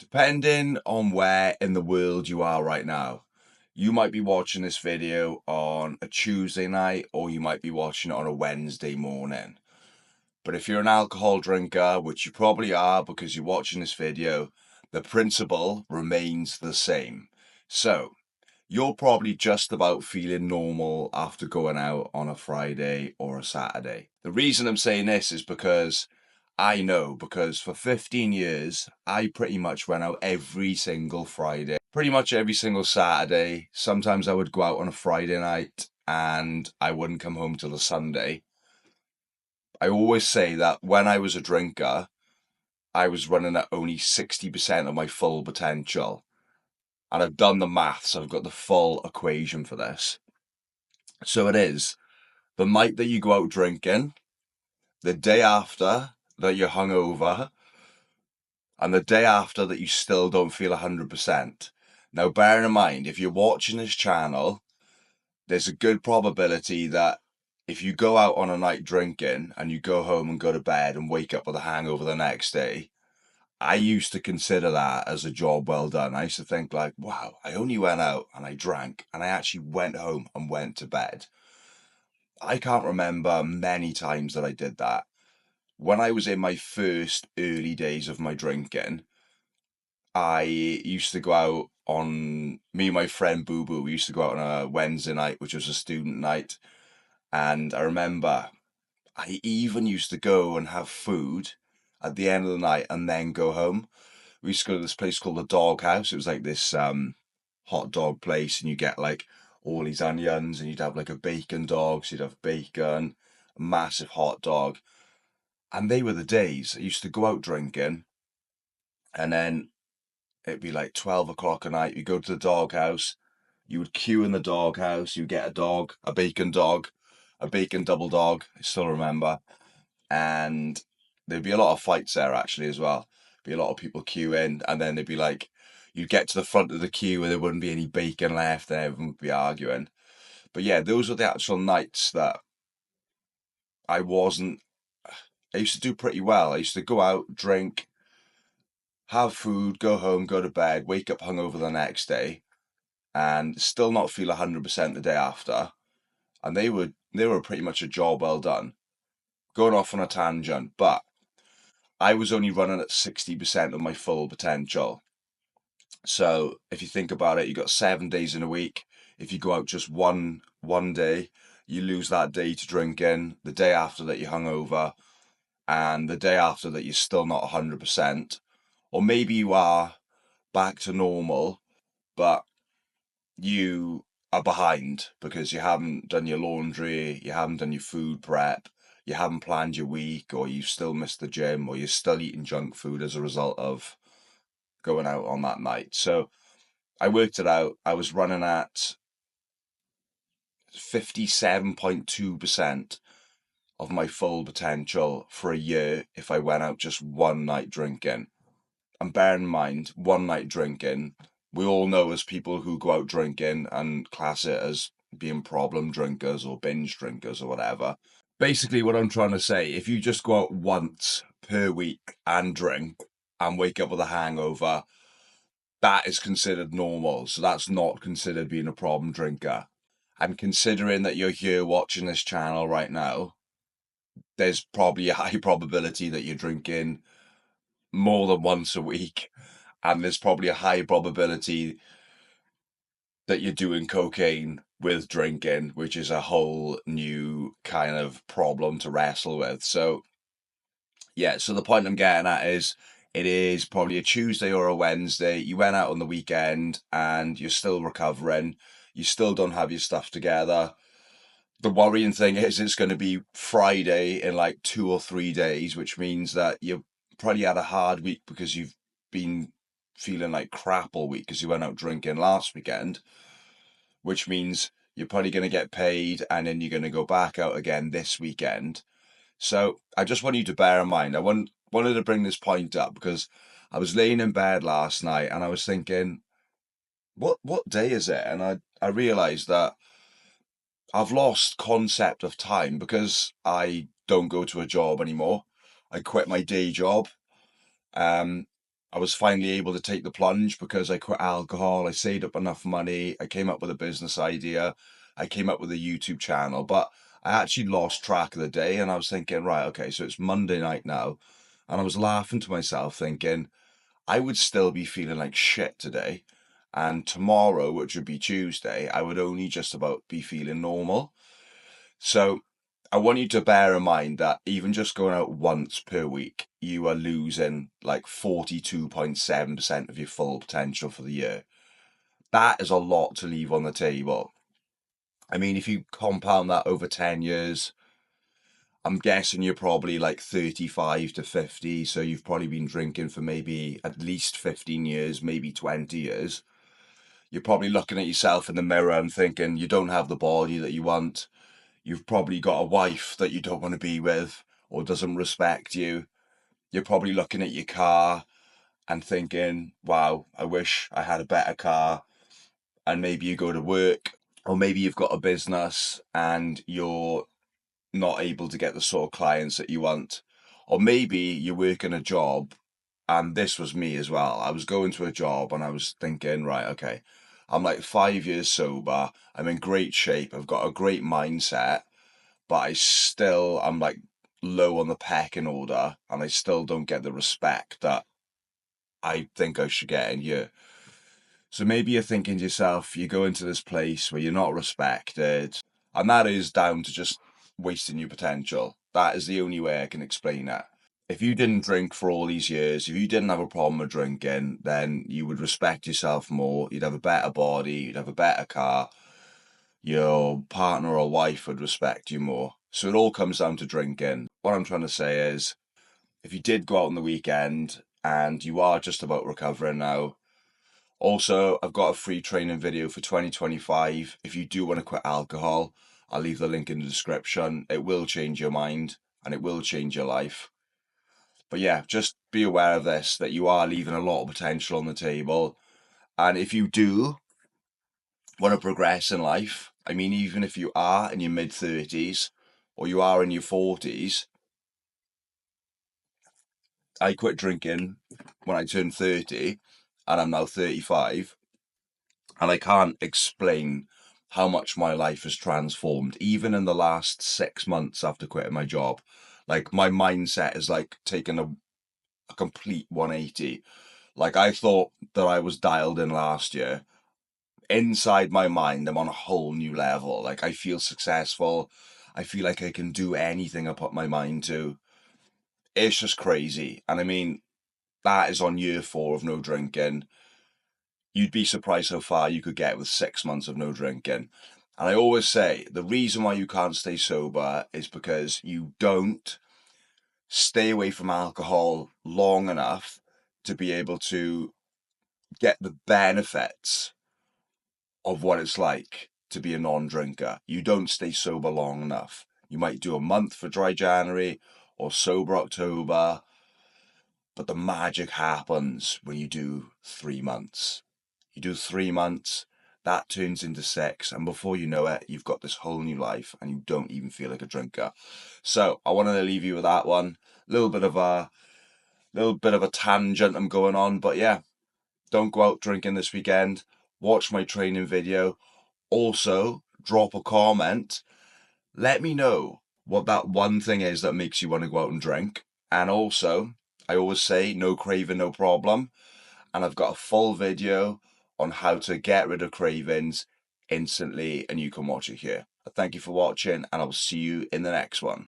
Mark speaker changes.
Speaker 1: Depending on where in the world you are right now, you might be watching this video on a Tuesday night or you might be watching it on a Wednesday morning. But if you're an alcohol drinker, which you probably are because you're watching this video, the principle remains the same. So, you're probably just about feeling normal after going out on a Friday or a Saturday. The reason I'm saying this is because I know, because for 15 years, I pretty much went out every single Friday, pretty much every single Saturday. Sometimes I would go out on a Friday night and I wouldn't come home till a Sunday. I always say that when I was a drinker, I was running at only 60% of my full potential. And I've done the maths, I've got the full equation for this. So it is the night that you go out drinking, the day after that you're hungover, and the day after that you still don't feel 100%. Now, bear in mind, if you're watching this channel, there's a good probability that if you go out on a night drinking and you go home and go to bed and wake up with a hangover the next day, I used to consider that as a job well done. I used to think like, wow, I only went out and I drank and I actually went home and went to bed. I can't remember many times that I did that. When I was in my first early days of my drinking, I used to go out on, me and my friend Boo Boo, we used to go out on a Wednesday night, which was a student night. And I remember I even used to go and have food at the end of the night and then go home. We used to go to this place called the Dog House. It was like this hot dog place, and you get like all these onions, and you'd have like a bacon dog, so you'd have bacon, a massive hot dog. And they were the days. I used to go out drinking, and then it'd be like 12 o'clock at night. You go to the Dog House, you would queue in the Dog House, you get a dog, a bacon dog, a bacon double dog, I still remember. And there'd be a lot of fights there actually as well. Be a lot of people queuing, and then they'd be like, you'd get to the front of the queue where there wouldn't be any bacon left, and everyone would be arguing. But yeah, those were the actual nights that I wasn't. I used to do pretty well. I used to go out, drink, have food, go home, go to bed, wake up hungover the next day, and still not feel 100% the day after. And they were pretty much a job well done. Going off on a tangent, but I was only running at 60% of my full potential. So if you think about it, you got 7 days in a week. If you go out just one day, you lose that day to drinking, the day after that you're hungover, and the day after that you're still not 100%. Or maybe you are back to normal, but you are behind because you haven't done your laundry, you haven't done your food prep, you haven't planned your week, or you've still missed the gym, or you're still eating junk food as a result of going out on that night. So I worked it out. I was running at 57.2% of my full potential for a year if I went out just one night drinking. And bear in mind, one night drinking, we all know as people who go out drinking and class it as being problem drinkers or binge drinkers or whatever. Basically, what I'm trying to say, if you just go out once per week and drink and wake up with a hangover, that is considered normal. So that's not considered being a problem drinker. And considering that you're here watching this channel right now, there's probably a high probability that you're drinking more than once a week. And there's probably a high probability that you're doing cocaine with drinking, which is a whole new kind of problem to wrestle with. So, yeah, so the point I'm getting at is it is probably a Tuesday or a Wednesday. You went out on the weekend and you're still recovering. You still don't have your stuff together. The worrying thing is it's going to be Friday in like 2 or 3 days, which means that you probably had a hard week because you've been feeling like crap all week because you went out drinking last weekend, which means you're probably going to get paid and then you're going to go back out again this weekend. So I just want you to bear in mind, wanted to bring this point up because I was laying in bed last night and I was thinking, what day is it? And I realized that I've lost concept of time because I don't go to a job anymore. I quit my day job. I was finally able to take the plunge because I quit alcohol. I saved up enough money. I came up with a business idea. I came up with a YouTube channel, but I actually lost track of the day and I was thinking, right, okay, so it's Monday night now. And I was laughing to myself thinking, I would still be feeling like shit today. And tomorrow, which would be Tuesday, I would only just about be feeling normal. So I want you to bear in mind that even just going out once per week, you are losing like 42.7% of your full potential for the year. That is a lot to leave on the table. I mean, if you compound that over 10 years, I'm guessing you're probably like 35 to 50. So you've probably been drinking for maybe at least 15 years, maybe 20 years. You're probably looking at yourself in the mirror and thinking you don't have the body that you want. You've probably got a wife that you don't want to be with or doesn't respect you. You're probably looking at your car and thinking, wow, I wish I had a better car. And maybe you go to work, or maybe you've got a business and you're not able to get the sort of clients that you want. Or maybe you're working a job, and this was me as well. I was going to a job and I was thinking, right, okay, I'm like 5 years sober. I'm in great shape. I've got a great mindset, but I'm like low on the pecking order and I still don't get the respect that I think I should get in here. So maybe you're thinking to yourself, you go into this place where you're not respected, and that is down to just wasting your potential. That is the only way I can explain it. If you didn't drink for all these years, if you didn't have a problem with drinking, then you would respect yourself more. You'd have a better body, you'd have a better car, your partner or wife would respect you more. So it all comes down to drinking. What I'm trying to say is, if you did go out on the weekend and you are just about recovering now, also, I've got a free training video for 2025. If you do want to quit alcohol, I'll leave the link in the description. It will change your mind and it will change your life. But yeah, just be aware of this, that you are leaving a lot of potential on the table. And if you do want to progress in life, I mean, even if you are in your mid 30s or you are in your 40s, I quit drinking when I turned 30 and I'm now 35. And I can't explain how much my life has transformed, even in the last 6 months after quitting my job. Like my mindset is like taken a complete 180. Like I thought that I was dialed in last year. Inside my mind, I'm on a whole new level. Like I feel successful. I feel like I can do anything I put my mind to. It's just crazy. And I mean, that is on year 4 of no drinking. You'd be surprised how far you could get with 6 months of no drinking. And I always say the reason why you can't stay sober is because you don't stay away from alcohol long enough to be able to get the benefits of what it's like to be a non-drinker. You don't stay sober long enough. You might do a month for dry January or sober October, but the magic happens when you do 3 months. You do 3 months, that turns into 6, and before you know it, you've got this whole new life and you don't even feel like a drinker. So I wanted to leave you with that one. Little bit of a tangent I'm going on, but yeah, don't go out drinking this weekend. Watch my training video. Also, drop a comment. Let me know what that one thing is that makes you want to go out and drink. And also, I always say, no craving, no problem. And I've got a full video on how to get rid of cravings instantly, and you can watch it here. Thank you for watching, and I'll see you in the next one.